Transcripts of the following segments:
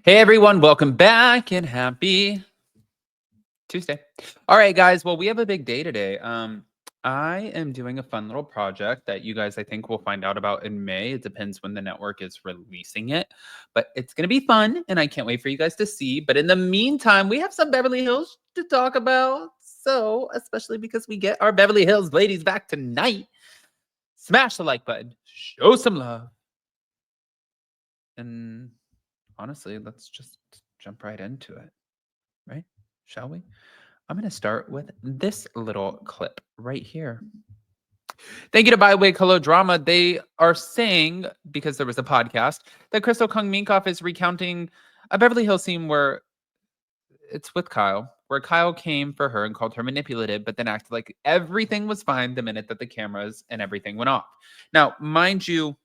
Hey everyone, welcome back and happy Tuesday. All right, guys. Well, we have a big day today. I am doing a fun little project that you guys, I think, will find out about in May. It depends when the network is releasing it, but it's going to be fun and I can't wait for you guys to see. But in the meantime, we have some Beverly Hills to talk about. So, especially because we get our Beverly Hills ladies back tonight, smash the like button, show some love. And honestly, let's just jump right into it, right? Shall we? I'm going to start with this little clip right here. Thank you to Byway Color Drama. They are saying, because there was a podcast, that Crystal Kung Minkoff is recounting a Beverly Hills scene where it's with Kyle, where Kyle came for her and called her manipulative, but then acted like everything was fine the minute that the cameras and everything went off. Now, mind you,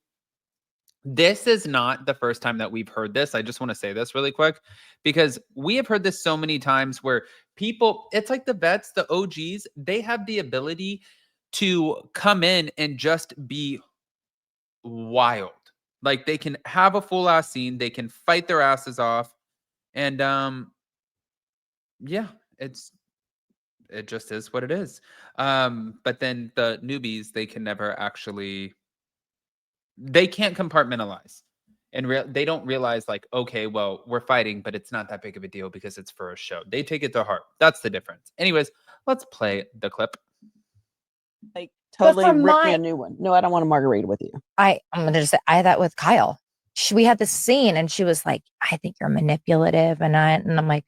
this is not the first time that we've heard this. I just want to say this really quick because we have heard this so many times where people, it's like the vets, the OGs, they have the ability to come in and just be wild. Like they can have a full ass scene, they can fight their asses off. And yeah, it just is what it is. But then the newbies, they can never actually, they can't compartmentalize and they don't realize like, okay, well, we're fighting, but it's not that big of a deal because it's for a show. They take it to heart. That's the difference. Anyways, let's play the clip. Like totally rip me a new one. No, I don't want a margarita with you. I'm gonna just say I had that with Kyle. We had this scene and she was like, I think you're manipulative. And I'm like,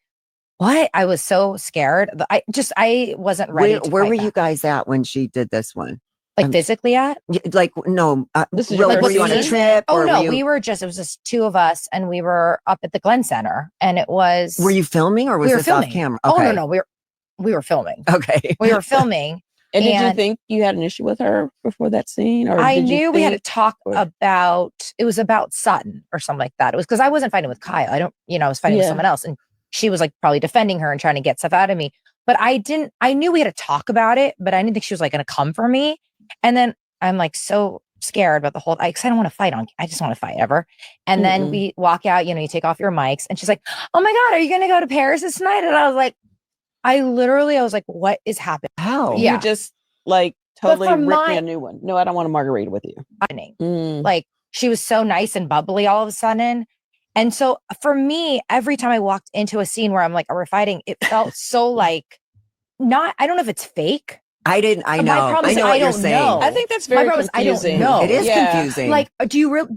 what? I was so scared. I wasn't ready. Where were you guys at when she did this one? Like physically at? Like, no, this is were you on a trip? Oh, or no, it was just two of us and we were up at the Glen Center and it was. Were you filming or was this off camera? Okay. Oh, no, we were filming. Okay. We were filming. And did you think you had an issue with her before that scene? Or I knew we had to talk about, it was about Sutton or something like that. It was because I wasn't fighting with Kyle. I was fighting with someone else. And she was like probably defending her and trying to get stuff out of me. But I knew we had to talk about it, but I didn't think she was like going to come for me. And then I'm like so scared about the whole, because I don't want to fight I just want to fight ever. And then we walk out, you take off your mics and she's like, oh my God, are you going to go to Paris this night? And I was like, I was like, what is happening? How? Yeah. You just like totally rip me a new one. No, I don't want a margarita with you. Like she was so nice and bubbly all of a sudden. And so for me, every time I walked into a scene where I'm like, we're fighting, it felt so like I don't know if it's fake. I know. I know what you're saying. I think that's very confusing. I don't know. It is confusing. Like, did you really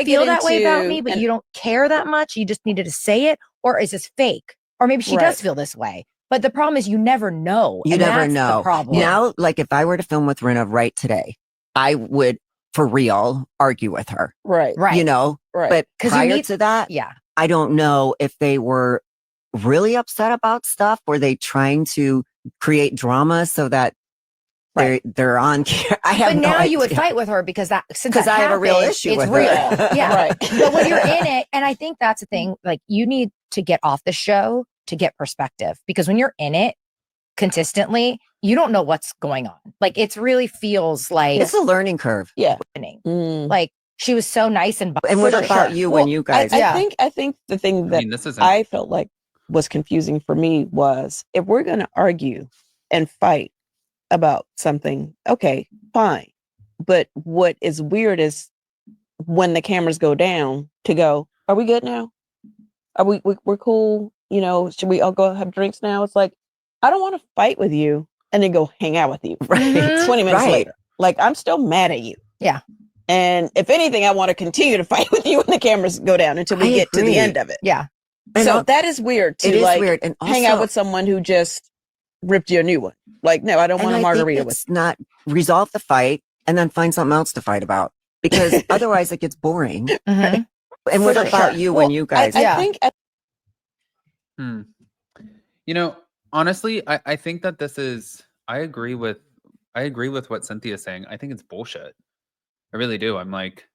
feel that way about me, but you don't care that much? You just needed to say it? Or is this fake? Or maybe she does feel this way. But the problem is you never know. You never know. The problem. Now, like if I were to film with Rinna right today, I would, for real, argue with her. Right. Right. But prior to that, I don't know if they were really upset about stuff. Were they trying to create drama so that they're on camera? But now you would fight with her because I have a real issue with real. her. Yeah. Right. But when you're in it, and I think that's the thing, like you need to get off the show to get perspective, because when you're in it consistently, you don't know what's going on. Like it really feels like it's a learning curve. Yeah. Like she was so nice and what about you when you guys? I think the thing that I felt like was confusing for me was, if we're going to argue and fight about something, okay, fine. But what is weird is when the cameras go down to go, are we good now? Are we're cool? Should we all go have drinks now? It's like, I don't want to fight with you and then go hang out with you 20 minutes later. Like, I'm still mad at you. Yeah. And if anything, I want to continue to fight with you when the cameras go down until we get to the end of it. Yeah. And so that is weird to and also, hang out with someone who just ripped you a new one. Like, no, I don't want a margarita with you. Not resolve the fight and then find something else to fight about, because otherwise it gets boring. And what about you when you guys? I think. Honestly, I think that this is. I agree with what Cynthia's saying. I think it's bullshit. I really do. I'm like,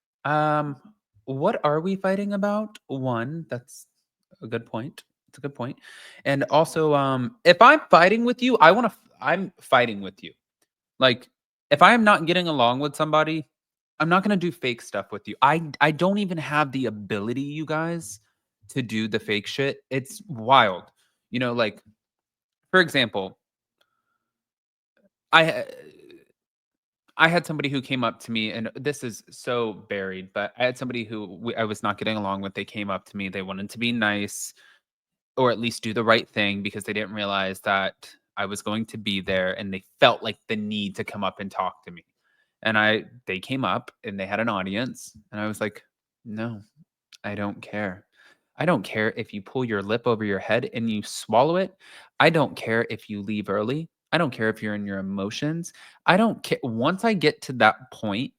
what are we fighting about? One, that's a good point. It's a good point. And also, if I'm fighting with you, I'm fighting with you. Like, if I am not getting along with somebody, I'm not going to do fake stuff with you. I don't even have the ability, you guys, to do the fake shit. It's wild. You know, like, for example, I had somebody who came up to me, and this is so buried, but I had somebody who I was not getting along with. They came up to me. They wanted to be nice or at least do the right thing because they didn't realize that I was going to be there, and they felt like the need to come up and talk to me. And they came up and they had an audience, and I was like, no, I don't care. I don't care if you pull your lip over your head and you swallow it. I don't care if you leave early. I don't care if you're in your emotions. I don't care. Once I get to that point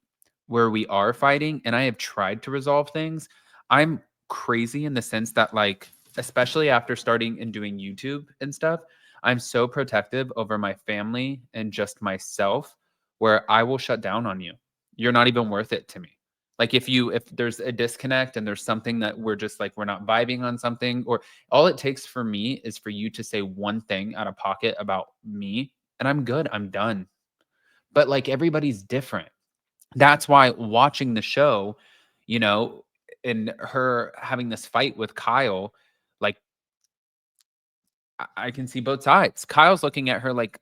where we are fighting and I have tried to resolve things, I'm crazy in the sense that, like, especially after starting and doing YouTube and stuff, I'm so protective over my family and just myself where I will shut down on you. You're not even worth it to me. Like if there's a disconnect and there's something that we're just like, we're not vibing on something, or all it takes for me is for you to say one thing out of pocket about me and I'm good. I'm done. But like everybody's different. That's why watching the show, you know, and her having this fight with Kyle, like I can see both sides. Kyle's looking at her like,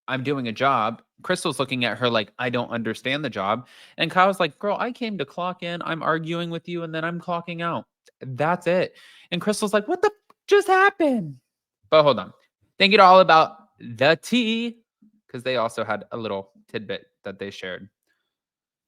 I'm doing a job. Crystal's looking at her like, I don't understand the job. And Kyle's like, girl, I came to clock in. I'm arguing with you and then I'm clocking out. That's it. And Crystal's like, what the just happened? But hold on. Thank you to All About the Tea, because they also had a little tidbit that they shared.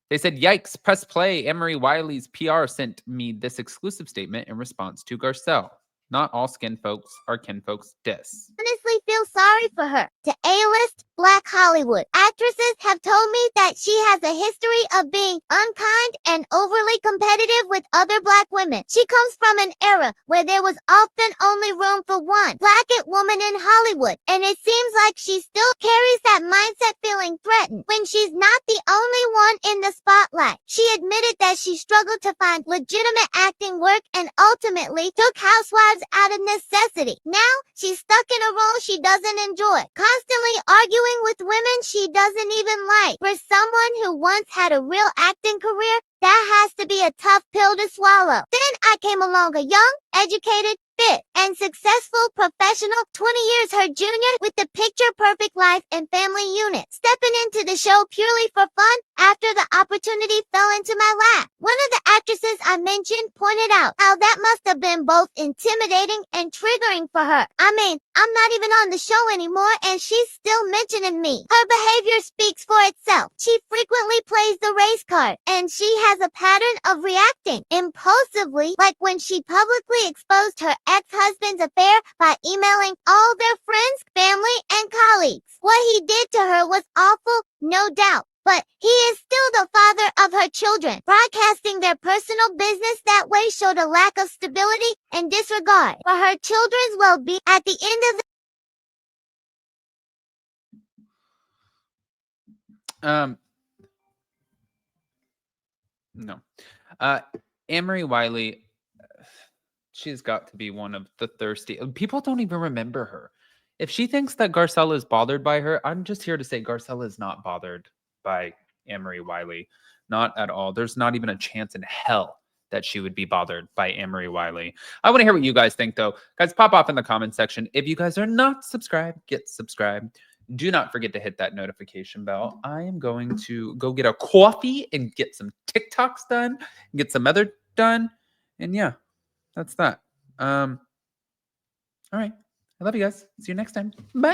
They said, yikes, press play. Annemarie Wiley's PR sent me this exclusive statement in response to Garcelle. Not all skin folks are kinfolks diss. Honestly feel sorry for her. To A-list Black Hollywood actresses have told me that she has a history of being unkind and overly competitive with other Black women. She comes from an era where there was often only room for one Blackette woman in Hollywood, and it seems like she still carries that mindset, feeling threatened when she's not the only one in the spotlight. She admitted that she struggled to find legitimate acting work and ultimately took Housewives out of necessity. Now she's stuck in a role she doesn't enjoy, constantly arguing with women she doesn't even like. For someone who once had a real acting career, that has to be a tough pill to swallow. Then I came along a young, educated, fit, and successful professional, 20 years her junior, with the picture-perfect life and family unit, stepping into the show purely for fun after the opportunity fell into my lap. One of the actresses I mentioned pointed out how that must have been both intimidating and triggering for her. I mean, I'm not even on the show anymore and she's still mentioning me. Her behavior speaks for itself. She frequently plays the race card, and she has a pattern of reacting impulsively, like when she publicly exposed her ex-husband's affair by emailing all their friends, family, and colleagues. What he did to her was awful, no doubt, but he is still the father of her children. Broadcasting their personal business that way showed a lack of stability and disregard for her children's well-being. At the end of the No. Annemarie Wiley, she's got to be one of the thirsty. People don't even remember her. If she thinks that Garcelle is bothered by her, I'm just here to say Garcelle is not bothered by Annemarie Wiley. Not at all. There's not even a chance in hell that she would be bothered by Annemarie Wiley. I want to hear what you guys think, though. Guys, pop off in the comment section. If you guys are not subscribed, get subscribed. Do not forget to hit that notification bell. I am going to go get a coffee and get some TikToks done, get some other done. And yeah, that's that. All right. I love you guys. See you next time. Bye.